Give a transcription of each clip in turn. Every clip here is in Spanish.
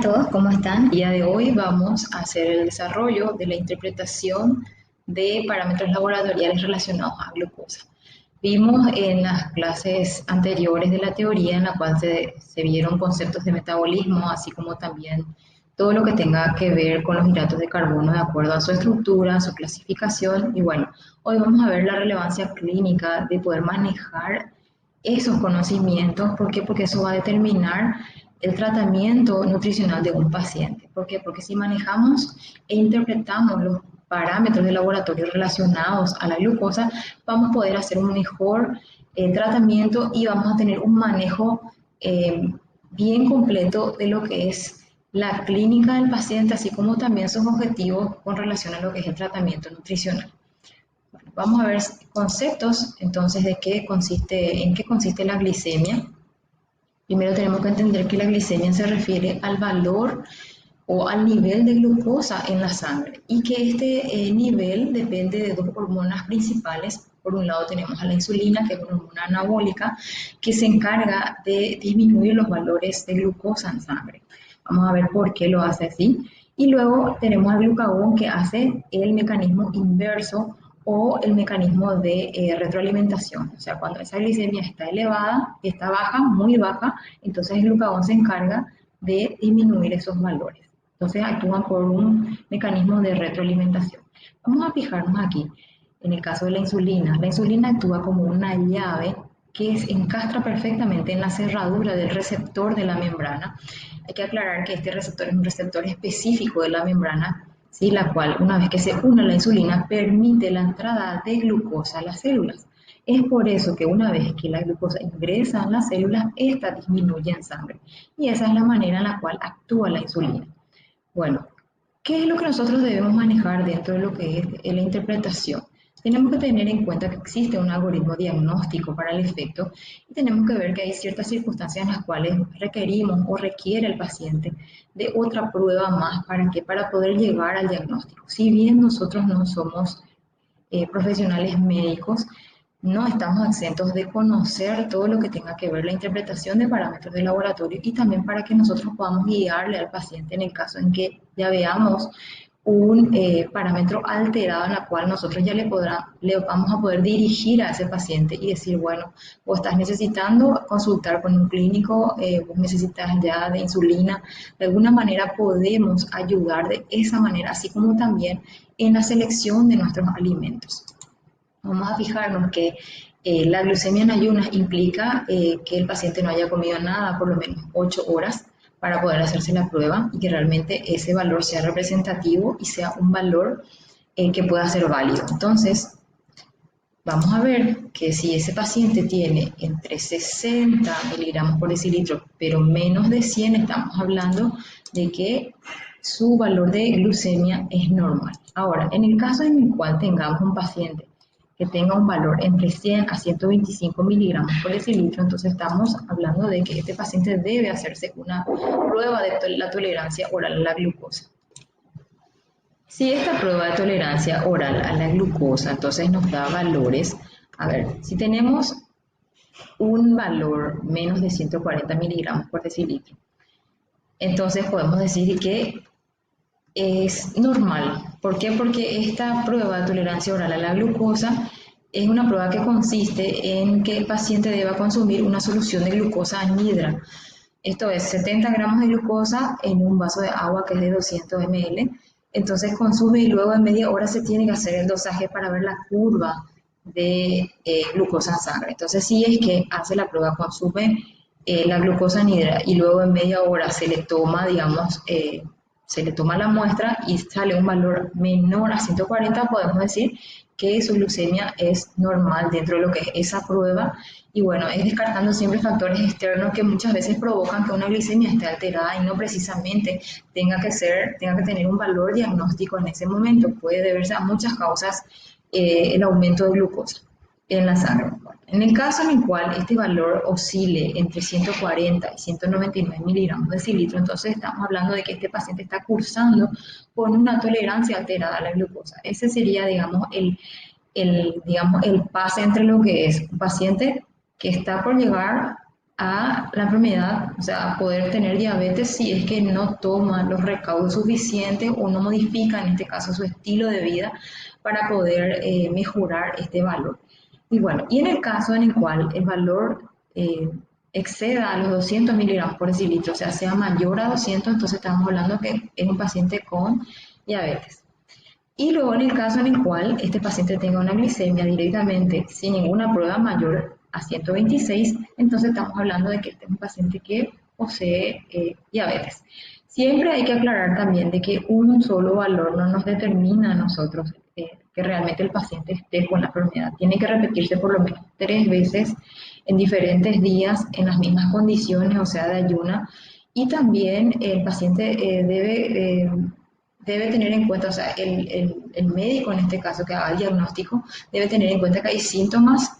todos, ¿cómo están? El día de hoy vamos a hacer el desarrollo de la interpretación de parámetros laboratoriales relacionados a glucosa. Vimos en las clases anteriores de la teoría en la cual se vieron conceptos de metabolismo, así como también todo lo que tenga que ver con los hidratos de carbono de acuerdo a su estructura, su clasificación. Y bueno, hoy vamos a ver la relevancia clínica de poder manejar esos conocimientos. ¿Por qué? Porque eso va a determinar el tratamiento nutricional de un paciente. ¿Por qué? Porque si manejamos e interpretamos los parámetros de laboratorio relacionados a la glucosa, vamos a poder hacer un mejor tratamiento y vamos a tener un manejo bien completo de lo que es la clínica del paciente, así como también sus objetivos con relación a lo que es el tratamiento nutricional. Bueno, vamos a ver conceptos entonces de en qué consiste la glicemia. Primero tenemos que entender que la glicemia se refiere al valor o al nivel de glucosa en la sangre y que este nivel depende de dos hormonas principales. Por un lado tenemos a la insulina, que es una hormona anabólica que se encarga de disminuir los valores de glucosa en sangre. Vamos a ver por qué lo hace así. Y luego tenemos al glucagón, que hace el mecanismo inverso o el mecanismo de retroalimentación. O sea, cuando esa glicemia está elevada, está baja, muy baja, entonces el glucagón se encarga de disminuir esos valores. Entonces actúan por un mecanismo de retroalimentación. Vamos a fijarnos aquí en el caso de la insulina. La insulina actúa como una llave que encastra perfectamente en la cerradura del receptor de la membrana. Hay que aclarar que este receptor es un receptor específico de la membrana, ¿sí? La cual, una vez que se une a la insulina, permite la entrada de glucosa a las células. Es por eso que una vez que la glucosa ingresa en las células, esta disminuye en sangre. Y esa es la manera en la cual actúa la insulina. Bueno, ¿qué es lo que nosotros debemos manejar dentro de lo que es la interpretación? Tenemos que tener en cuenta que existe un algoritmo diagnóstico para el efecto y tenemos que ver que hay ciertas circunstancias en las cuales requerimos o requiere el paciente de otra prueba más para poder llegar al diagnóstico. Si bien nosotros no somos profesionales médicos, no estamos exentos de conocer todo lo que tenga que ver la interpretación de parámetros de laboratorio y también para que nosotros podamos guiarle al paciente en el caso en que ya veamos un parámetro alterado en la cual nosotros ya le vamos a poder dirigir a ese paciente y decir, bueno, vos estás necesitando consultar con un clínico, vos necesitas ya de insulina. De alguna manera podemos ayudar de esa manera, así como también en la selección de nuestros alimentos. Vamos a fijarnos que la glucemia en ayunas implica que el paciente no haya comido nada por lo menos 8 horas para poder hacerse la prueba y que realmente ese valor sea representativo y sea un valor que pueda ser válido. Entonces, vamos a ver que si ese paciente tiene entre 60 miligramos por decilitro, pero menos de 100, estamos hablando de que su valor de glucemia es normal. Ahora, en el caso en el cual tengamos un paciente que tenga un valor entre 100 a 125 miligramos por decilitro, entonces estamos hablando de que este paciente debe hacerse una prueba de la tolerancia oral a la glucosa. Si esta prueba de tolerancia oral a la glucosa entonces nos da valores, a ver, si tenemos un valor menos de 140 miligramos por decilitro, entonces podemos decir que es normal. ¿Por qué? Porque esta prueba de tolerancia oral a la glucosa es una prueba que consiste en que el paciente deba consumir una solución de glucosa anhidra. Esto es 70 gramos de glucosa en un vaso de agua que es de 200 ml. Entonces consume y luego en media hora se tiene que hacer el dosaje para ver la curva de glucosa en sangre. Entonces si es que hace la prueba, consume la glucosa anhidra y luego en media hora se le toma, digamos, se le toma la muestra y sale un valor menor a 140, podemos decir que su glucemia es normal dentro de lo que es esa prueba. Y bueno, es descartando siempre factores externos que muchas veces provocan que una glicemia esté alterada y no precisamente tenga que tener un valor diagnóstico en ese momento. Puede deberse a muchas causas el aumento de glucosa en la sangre. En el caso en el cual este valor oscile entre 140 y 199 miligramos de decilitro, entonces estamos hablando de que este paciente está cursando con una tolerancia alterada a la glucosa. Ese sería, digamos, el pase entre lo que es un paciente que está por llegar a la enfermedad, o sea, a poder tener diabetes si es que no toma los recaudos suficientes o no modifica, en este caso, su estilo de vida para poder mejorar este valor. Y bueno, y en el caso en el cual el valor exceda a los 200 miligramos por decilitro, o sea mayor a 200, entonces estamos hablando que es un paciente con diabetes. Y luego en el caso en el cual este paciente tenga una glicemia directamente sin ninguna prueba mayor a 126, entonces estamos hablando de que este es un paciente que posee diabetes. Siempre hay que aclarar también de que un solo valor no nos determina a nosotros que realmente el paciente esté con la enfermedad. Tiene que repetirse por lo menos 3 veces en diferentes días en las mismas condiciones, o sea, de ayuna. Y también el paciente debe tener en cuenta, o sea, el médico en este caso que haga el diagnóstico, debe tener en cuenta que hay síntomas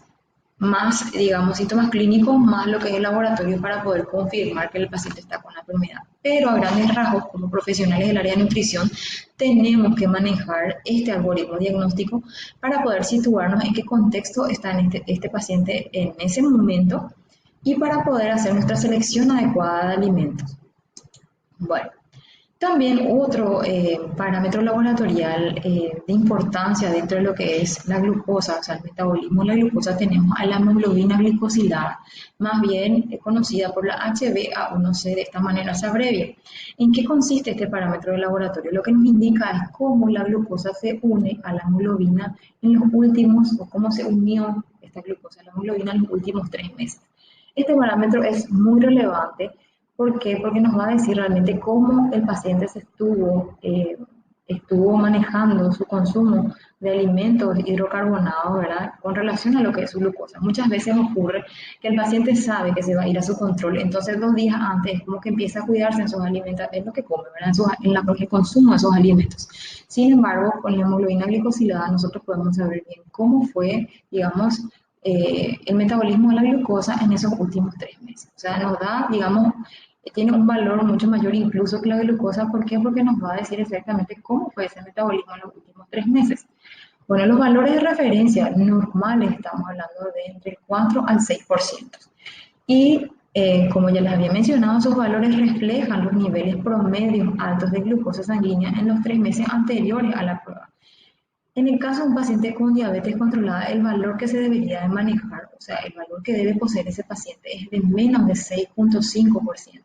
más, digamos, síntomas clínicos, más lo que es el laboratorio para poder confirmar que el paciente está con la enfermedad. Pero a grandes rasgos, como profesionales del área de nutrición, tenemos que manejar este algoritmo diagnóstico para poder situarnos en qué contexto está en este paciente en ese momento y para poder hacer nuestra selección adecuada de alimentos. Bueno, también otro parámetro laboratorial de importancia dentro de lo que es la glucosa, o sea, el metabolismo de la glucosa, tenemos a la hemoglobina glicosilada, más bien conocida por la HbA1c, de esta manera se abrevia. ¿En qué consiste este parámetro de laboratorio? Lo que nos indica es cómo la glucosa se une a la hemoglobina en los últimos, o cómo se unió esta glucosa a la hemoglobina en los últimos 3 meses. Este parámetro es muy relevante. ¿Por qué? Porque nos va a decir realmente cómo el paciente estuvo manejando su consumo de alimentos hidrocarbonados, ¿verdad? Con relación a lo que es su glucosa. Muchas veces ocurre que el paciente sabe que se va a ir a su control, entonces 2 días antes es como que empieza a cuidarse en sus alimentos, en lo que come, ¿verdad? En el consumo de esos alimentos. Sin embargo, con la hemoglobina glicosilada nosotros podemos saber bien cómo fue, digamos, el metabolismo de la glucosa en esos últimos 3 meses. O sea, nos da, digamos, tiene un valor mucho mayor incluso que la glucosa. ¿Por qué? Porque nos va a decir exactamente cómo fue ese metabolismo en los últimos 3 meses. Bueno, los valores de referencia normales estamos hablando de entre el 4 al 6%. Y como ya les había mencionado, esos valores reflejan los niveles promedios altos de glucosa sanguínea en los 3 meses anteriores a la prueba. En el caso de un paciente con diabetes controlada, el valor que se debería de manejar, o sea, el valor que debe poseer ese paciente es de menos de 6,5%.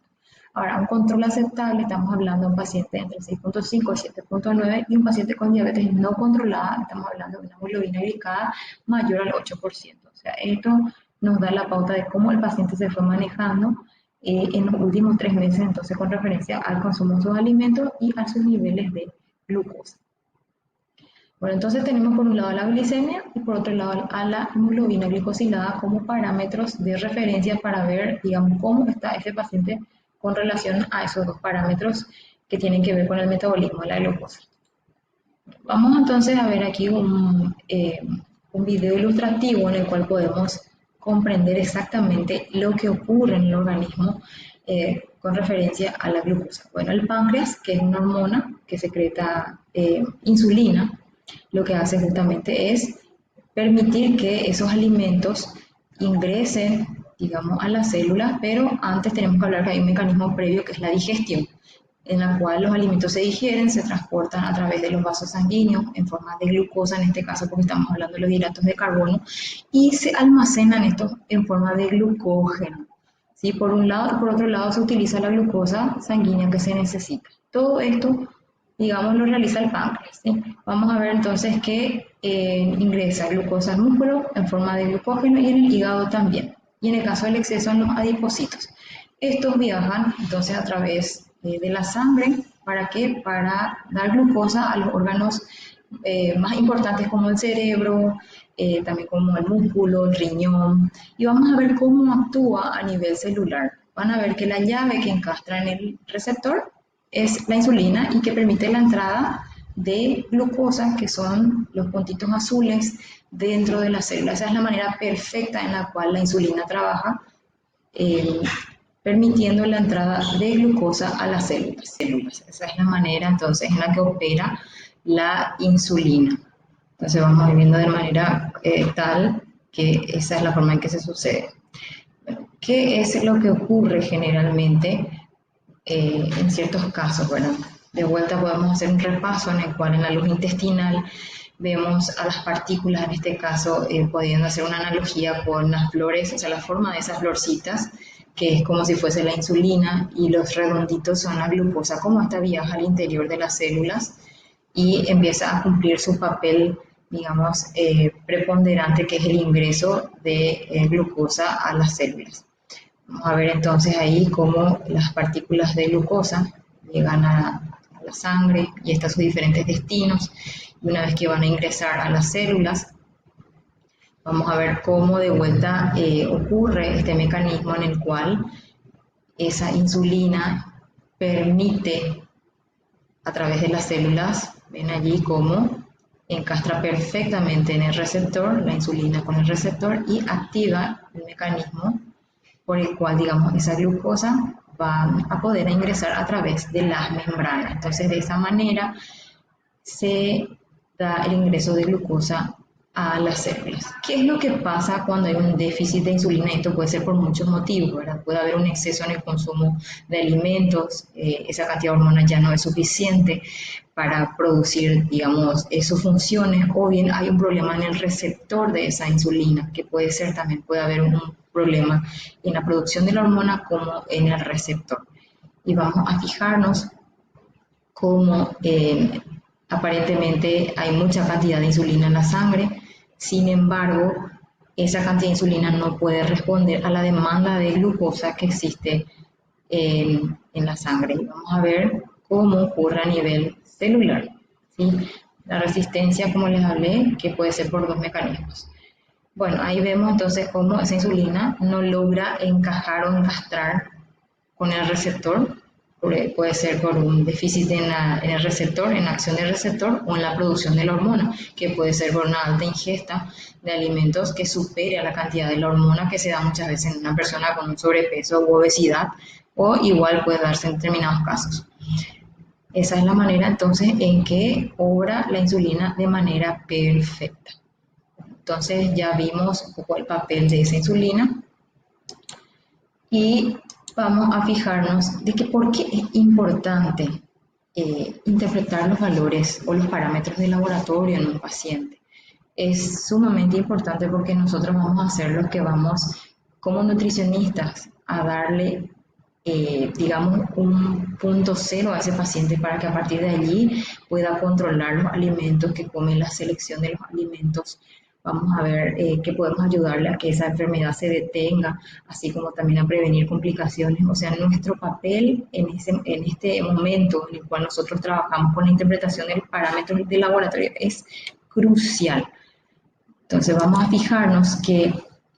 Ahora, un control aceptable, estamos hablando de un paciente entre 6,5 y 7,9, y un paciente con diabetes no controlada, estamos hablando de una hemoglobina glicada mayor al 8%. O sea, esto nos da la pauta de cómo el paciente se fue manejando en los últimos 3 meses, entonces con referencia al consumo de sus alimentos y a sus niveles de glucosa. Bueno, entonces tenemos por un lado la glicemia y por otro lado a la hemoglobina glicosilada como parámetros de referencia para ver, digamos, cómo está ese paciente con relación a esos dos parámetros que tienen que ver con el metabolismo de la glucosa. Vamos entonces a ver aquí un video ilustrativo en el cual podemos comprender exactamente lo que ocurre en el organismo con referencia a la glucosa. Bueno, el páncreas, que es una hormona que secreta insulina, lo que hace justamente es permitir que esos alimentos ingresen, digamos, a las células, pero antes tenemos que hablar que hay un mecanismo previo que es la digestión, en la cual los alimentos se digieren, se transportan a través de los vasos sanguíneos en forma de glucosa, en este caso porque estamos hablando de los hidratos de carbono, y se almacenan estos en forma de glucógeno. ¿Sí? Por un lado, y por otro lado se utiliza la glucosa sanguínea que se necesita. Todo esto, digamos, lo realiza el páncreas. ¿Sí? Vamos a ver entonces que ingresa glucosa al músculo en forma de glucógeno y en el hígado también. Y en el caso del exceso en los adipocitos. Estos viajan entonces a través de la sangre. ¿Para qué? Para dar glucosa a los órganos más importantes como el cerebro, también como el músculo, el riñón. Y vamos a ver cómo actúa a nivel celular. Van a ver que la llave que encastra en el receptor es la insulina y que permite la entrada de glucosa, que son los puntitos azules dentro de la célula. Esa es la manera perfecta en la cual la insulina trabaja, permitiendo la entrada de glucosa a las células. Esa es la manera entonces en la que opera la insulina. Entonces vamos viviendo de manera tal que esa es la forma en que se sucede. Bueno, ¿Qué es lo que ocurre generalmente en ciertos casos? Bueno, de vuelta podemos hacer un repaso en el cual en la luz intestinal vemos a las partículas, en este caso, pudiendo hacer una analogía con las flores, o sea, la forma de esas florcitas, que es como si fuese la insulina, y los redonditos son la glucosa, como esta viaja al interior de las células y empieza a cumplir su papel, digamos, preponderante, que es el ingreso de glucosa a las células. Vamos a ver entonces ahí cómo las partículas de glucosa llegan a la sangre y están sus diferentes destinos. Y una vez que van a ingresar a las células, vamos a ver cómo de vuelta ocurre este mecanismo en el cual esa insulina permite a través de las células, ven allí cómo encastra perfectamente en el receptor, la insulina con el receptor, y activa el mecanismo por el cual, digamos, esa glucosa va a poder ingresar a través de las membranas. Entonces, de esa manera se da el ingreso de glucosa a las células. ¿Qué es lo que pasa cuando hay un déficit de insulina? Esto puede ser por muchos motivos, ¿verdad? Puede haber un exceso en el consumo de alimentos, esa cantidad de hormonas ya no es suficiente para producir, digamos, sus funciones, o bien hay un problema en el receptor de esa insulina, que puede ser también, puede haber un problema en la producción de la hormona como en el receptor. Y vamos a fijarnos cómo aparentemente hay mucha cantidad de insulina en la sangre, sin embargo, esa cantidad de insulina no puede responder a la demanda de glucosa que existe en la sangre. Y vamos a ver cómo ocurre a nivel celular, ¿sí? La resistencia, como les hablé, que puede ser por dos mecanismos. Bueno, ahí vemos entonces cómo esa insulina no logra encajar o encastrar con el receptor. Puede ser por un déficit en el receptor, en la acción del receptor, o en la producción de la hormona, que puede ser por una alta ingesta de alimentos que supere a la cantidad de la hormona que se da muchas veces en una persona con un sobrepeso u obesidad, o igual puede darse en determinados casos. Esa es la manera entonces en que obra la insulina de manera perfecta. Entonces ya vimos un poco el papel de esa insulina y vamos a fijarnos de que por qué es importante interpretar los valores o los parámetros de laboratorio en un paciente. Es sumamente importante porque nosotros vamos a ser los que vamos, como nutricionistas, a darle, digamos, un punto cero a ese paciente para que a partir de allí pueda controlar los alimentos que come, la selección de los alimentos. Vamos a ver que podemos ayudarle a que esa enfermedad se detenga, así como también a prevenir complicaciones. O sea, nuestro papel en este momento en el cual nosotros trabajamos con la interpretación de los parámetros de laboratorio es crucial. Entonces vamos a fijarnos que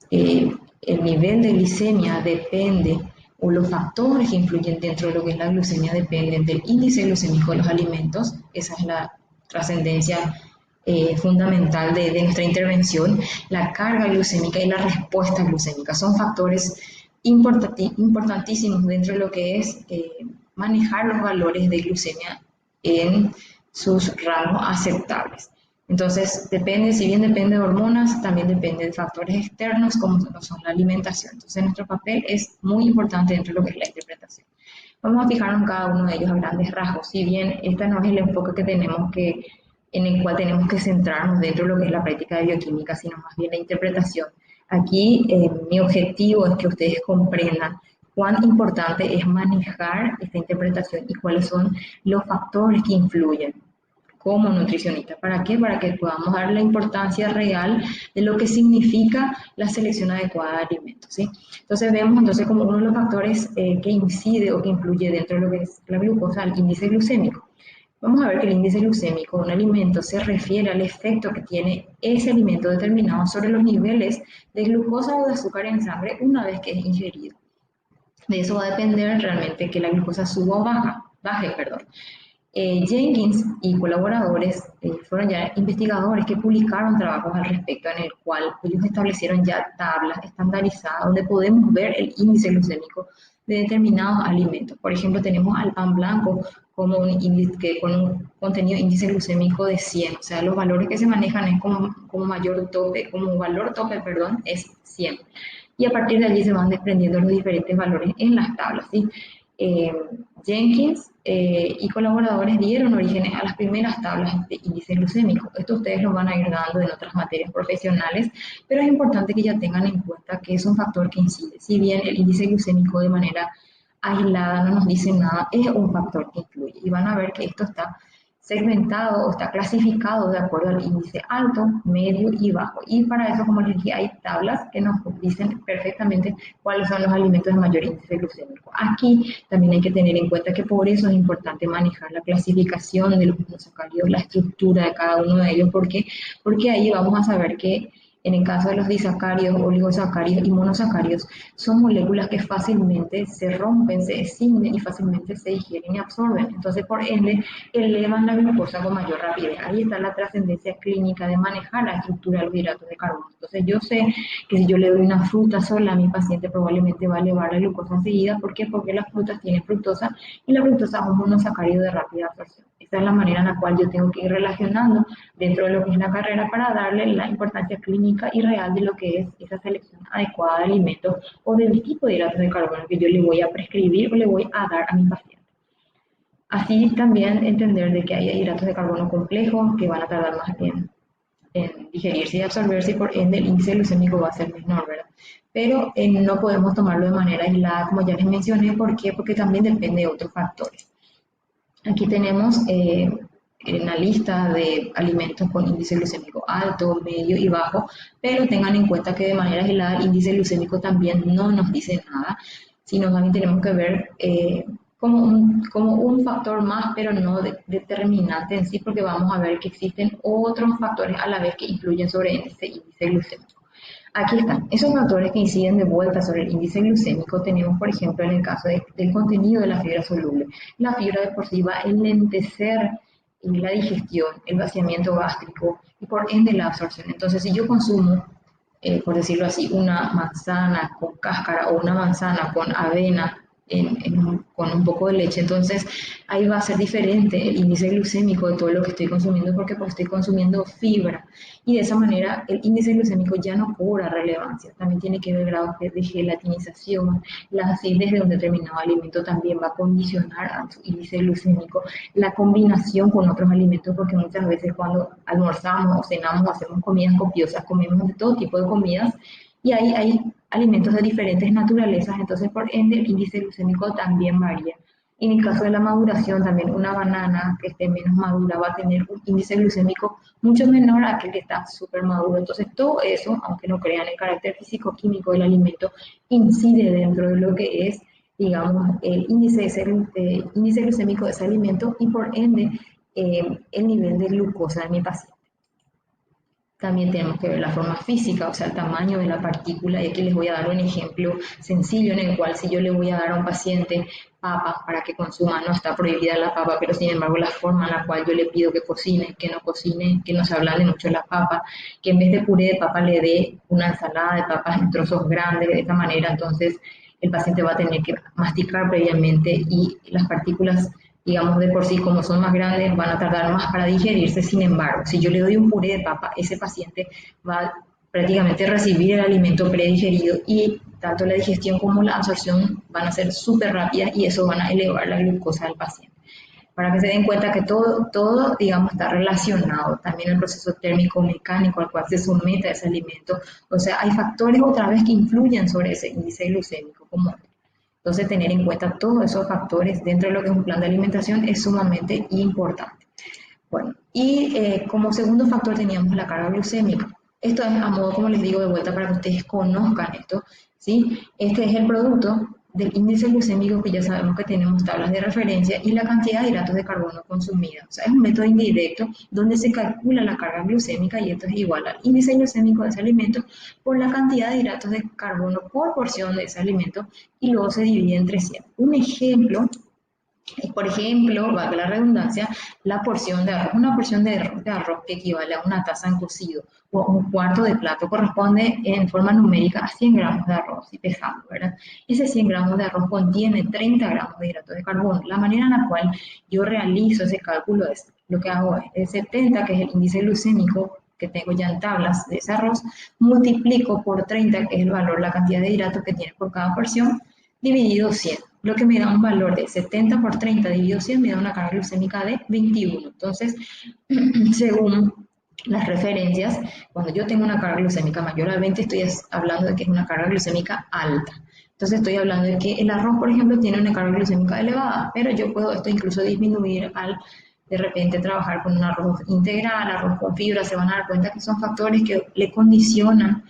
el nivel de glicemia depende, o los factores que influyen dentro de lo que es la glucemia dependen del índice glucémico de los alimentos. Esa es la trascendencia fundamental de nuestra intervención. La carga glucémica y la respuesta glucémica son factores importantísimos dentro de lo que es manejar los valores de glucemia en sus rangos aceptables. Entonces, depende, si bien depende de hormonas, también depende de factores externos como son la alimentación. Entonces, nuestro papel es muy importante dentro de lo que es la interpretación. Vamos a fijarnos en cada uno de ellos a grandes rasgos. Si bien este no es el enfoque que tenemos que, en el cual tenemos que centrarnos dentro de lo que es la práctica de bioquímica, sino más bien la interpretación. Aquí mi objetivo es que ustedes comprendan cuán importante es manejar esta interpretación y cuáles son los factores que influyen como nutricionista. ¿Para qué? Para que podamos dar la importancia real de lo que significa la selección adecuada de alimentos, ¿sí? Entonces vemos entonces como uno de los factores que incide o que influye dentro de lo que es la glucosa, el índice glucémico. Vamos a ver que el índice glucémico de un alimento se refiere al efecto que tiene ese alimento determinado sobre los niveles de glucosa o de azúcar en sangre una vez que es ingerido. De eso va a depender realmente que la glucosa suba o baje. Jenkins y colaboradores fueron ya investigadores que publicaron trabajos al respecto en el cual ellos establecieron ya tablas estandarizadas donde podemos ver el índice glucémico de determinados alimentos. Por ejemplo, tenemos al pan blanco como un índice con un contenido índice glucémico de 100, o sea, los valores que se manejan es como valor tope, es 100. y a partir de allí se van desprendiendo los diferentes valores en las tablas, ¿sí? Jenkins y colaboradores dieron orígenes a las primeras tablas de índice glucémico. Esto ustedes lo van a ir dando en otras materias profesionales, pero es importante que ya tengan en cuenta que es un factor que incide. Si bien el índice glucémico de manera aislada no nos dice nada, es un factor que influye. Y van a ver que esto está segmentado o está clasificado de acuerdo al índice alto, medio y bajo. Y para eso, como les dije, hay tablas que nos dicen perfectamente cuáles son los alimentos de mayor índice glucémico. Aquí también hay que tener en cuenta que por eso es importante manejar la clasificación de los monosacáridos, la estructura de cada uno de ellos. ¿Por qué? Porque ahí vamos a saber que en el caso de los disacáridos, oligosacáridos y monosacáridos, son moléculas que fácilmente se rompen, se escinden y fácilmente se digieren y absorben. Entonces, por ende, elevan la glucosa con mayor rapidez. Ahí está la trascendencia clínica de manejar la estructura de los hidratos de carbono. Entonces, yo sé que si yo le doy una fruta sola a mi paciente, probablemente va a elevar la glucosa enseguida. ¿Por qué? Porque las frutas tienen fructosa y la fructosa es un monosacárido de rápida absorción. Esa es la manera en la cual yo tengo que ir relacionando dentro de lo que es la carrera para darle la importancia clínica y real de lo que es esa selección adecuada de alimentos o del tipo de hidratos de carbono que yo le voy a prescribir o le voy a dar a mi paciente. Así también entender de que hay hidratos de carbono complejos que van a tardar más en digerirse y absorberse y por ende el índice glucémico va a ser menor, ¿verdad? Pero no podemos tomarlo de manera aislada, como ya les mencioné. ¿Por qué? Porque también depende de otros factores. Aquí tenemos una lista de alimentos con índice glucémico alto, medio y bajo, pero tengan en cuenta que de manera aislada el índice glucémico también no nos dice nada, sino también tenemos que ver como un factor más, pero no determinante en sí, porque vamos a ver que existen otros factores a la vez que influyen sobre ese índice glucémico. Aquí están, esos factores que inciden de vuelta sobre el índice glucémico tenemos, por ejemplo, en el caso del contenido de la fibra soluble. La fibra de por sí va a enlentecer la digestión, el vaciamiento gástrico y por ende la absorción. Entonces, si yo consumo, por decirlo así, una manzana con cáscara o una manzana con avena con un poco de leche, entonces ahí va a ser diferente el índice glucémico de todo lo que estoy consumiendo porque pues estoy consumiendo fibra y de esa manera el índice glucémico ya no cobra relevancia. También tiene que ver grados de gelatinización, la acidez de un determinado alimento también va a condicionar a su índice glucémico, la combinación con otros alimentos, porque muchas veces cuando almorzamos o cenamos o hacemos comidas copiosas, comemos de todo tipo de comidas y ahí hay alimentos de diferentes naturalezas, entonces por ende el índice glucémico también varía. En el caso de la maduración, también una banana que esté menos madura va a tener un índice glucémico mucho menor a aquel que está súper maduro. Entonces todo eso, aunque no crean, el carácter físico-químico del alimento incide dentro de lo que es, digamos, el índice glucémico de ese alimento y por ende el nivel de glucosa de mi paciente. También tenemos que ver la forma física, o sea, el tamaño de la partícula. Y aquí les voy a dar un ejemplo sencillo en el cual si yo le voy a dar a un paciente papas para que consuma, no está prohibida la papa, pero sin embargo la forma en la cual yo le pido que cocine, que no se ablande mucho la papa, que en vez de puré de papa le dé una ensalada de papas en trozos grandes, de esta manera entonces el paciente va a tener que masticar previamente y las partículas, digamos, de por sí, como son más grandes, van a tardar más para digerirse. Sin embargo, si yo le doy un puré de papa, ese paciente va a prácticamente recibir el alimento predigerido y tanto la digestión como la absorción van a ser súper rápidas y eso van a elevar la glucosa del paciente. Para que se den cuenta que todo, digamos, está relacionado. También el proceso térmico-mecánico al cual se somete a ese alimento. O sea, hay factores otra vez que influyen sobre ese índice glucémico como entonces, tener en cuenta todos esos factores dentro de lo que es un plan de alimentación es sumamente importante. Bueno, y como segundo factor teníamos la carga glucémica. Esto es a modo, como les digo, de vuelta para que ustedes conozcan esto, ¿sí? Este es el producto del índice glucémico que ya sabemos que tenemos tablas de referencia y la cantidad de hidratos de carbono consumida. O sea, es un método indirecto donde se calcula la carga glucémica y esto es igual al índice glucémico de ese alimento por la cantidad de hidratos de carbono por porción de ese alimento y luego se divide entre 100. Un ejemplo por ejemplo, valga la redundancia, la porción de arroz. Una porción de arroz que equivale a una taza en cocido o un cuarto de plato corresponde en forma numérica a 100 gramos de arroz y pesado, ¿verdad? Ese 100 gramos de arroz contiene 30 gramos de hidratos de carbono. La manera en la cual yo realizo ese cálculo es, lo que hago es el 70, que es el índice glucémico que tengo ya en tablas de ese arroz, multiplico por 30, que es el valor, la cantidad de hidratos que tiene por cada porción, dividido 100, lo que me da un valor de 70 por 30 dividido 100 me da una carga glucémica de 21. Entonces, según las referencias, cuando yo tengo una carga glucémica mayor a 20, estoy hablando de que es una carga glucémica alta. Entonces estoy hablando de que el arroz, por ejemplo, tiene una carga glucémica elevada, pero yo puedo esto incluso disminuir al de repente trabajar con un arroz integral, arroz con fibra. Se van a dar cuenta que son factores que le condicionan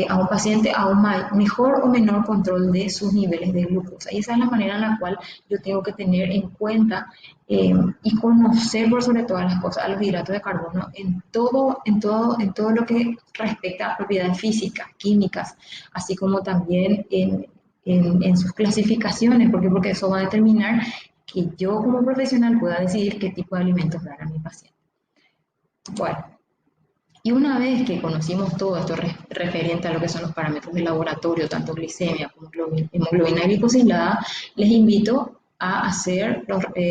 a un paciente a un mejor o menor control de sus niveles de glucosa. Y esa es la manera en la cual yo tengo que tener en cuenta y conocer por sobre todas las cosas a los hidratos de carbono en todo lo que respecta a propiedades físicas, químicas, así como también en sus clasificaciones. ¿Por qué? Porque eso va a determinar que yo como profesional pueda decidir qué tipo de alimentos dar a mi paciente. Bueno, y una vez que conocimos todo esto referente a lo que son los parámetros de laboratorio, tanto glicemia como hemoglobina glicosilada, les invito a hacer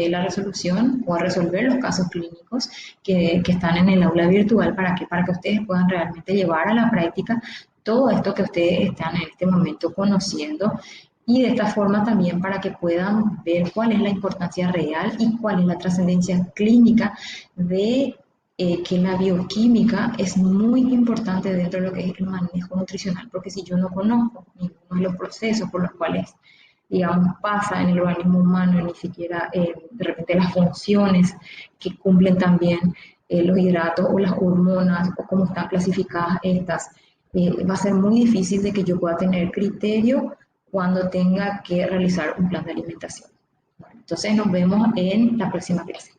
la resolución o a resolver los casos clínicos que están en el aula virtual para que ustedes puedan realmente llevar a la práctica todo esto que ustedes están en este momento conociendo, y de esta forma también para que puedan ver cuál es la importancia real y cuál es la trascendencia clínica de que la bioquímica es muy importante dentro de lo que es el manejo nutricional, porque si yo no conozco ninguno de los procesos por los cuales, digamos, pasa en el organismo humano, ni siquiera de repente las funciones que cumplen también los hidratos o las hormonas o cómo están clasificadas estas, va a ser muy difícil de que yo pueda tener criterio cuando tenga que realizar un plan de alimentación. Bueno, entonces nos vemos en la próxima clase.